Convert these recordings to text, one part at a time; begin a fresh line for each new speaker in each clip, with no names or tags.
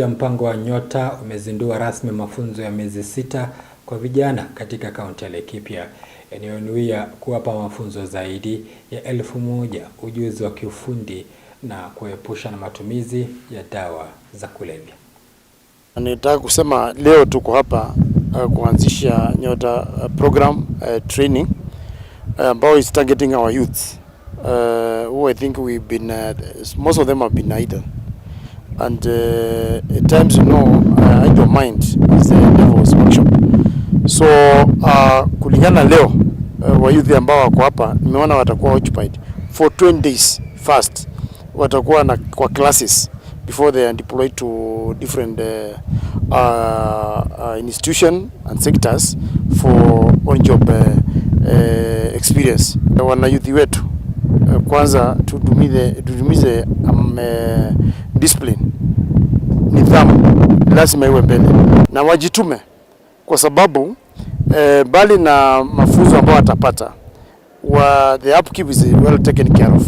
Mpango wa Nyota umezindua rasmi mafunzo ya miezi 6 kwa vijana katika kaunti ya Laikipia yanayonuia kuwapa mafunzo zaidi ya 1000 ujuzi wa kiufundi na kuepusha na matumizi ya dawa za kulevya.
Nataka kusema leo tuko hapa kuanzisha Nyota program training ambao is targeting our youth who I think we've been most of them have been idle. And at times, idle mind is the devil's workshop. So kulingana leo wa youth ambao wako hapa nimeona watakuwa occupied for 20 days first. Watakuwa na kwa classes before they are deployed to different institution and sectors for on job experience. Wana youth wetu kwanza tudumize discipline, nidhamu lazima iwe mbele na wajitume, kwa sababu bali na mafunzo ambayo watapata the upkeep is well taken care of.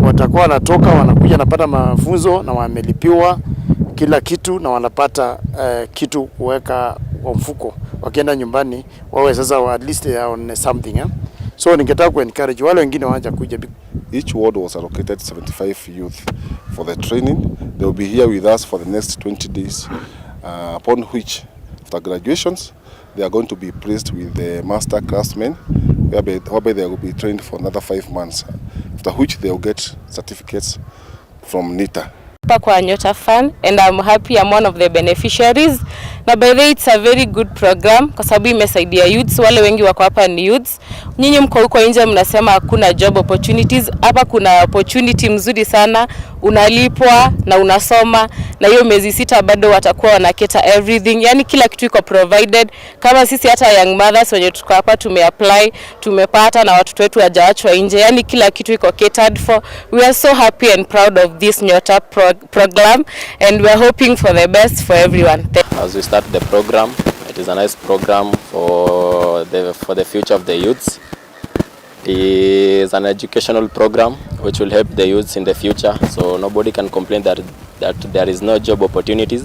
Watakuwa wanatoka wanakuja napata mafunzo na wamelipiwa kila kitu na wanapata kitu kuweka kwa mfuko, wakienda nyumbani wawe sasa at least on something. So ningetaka ku encourage wale wengine waanze kuja.
Each ward was allocated 75 youth for the training. They will be here with us for the next 20 days, upon which, after graduations, they are going to be placed with the master craftsmen, whereby they will be trained for another 5 months, after which they will get certificates from NITA.
Kwa Nyota Fund, and I'm happy I'm one of the beneficiaries. Na by the way, it's a very good program kwa sababu imesaidia youths. Wale wengi wako hapa ni youths. Nyinyi mko huko nje mnasema hakuna job opportunities. Hapa kuna opportunity mzuri sana, unalipwa na unasoma, na hiyo miezi 6 bado watakuwa wanaketa everything. Yani kila kitu iko provided. Kama sisi hata young mothers wenye tuko hapa tumeapply, tumepata, na watoto wetu hawajaachwa nje. Yani kila kitu iko catered for. We are so happy and proud of this Nyota program, and we are hoping for the best for everyone.
As we start the program, it is a nice program for the future of the youths. It is an educational program which will help the youths in the future, so nobody can complain that there is no job opportunities.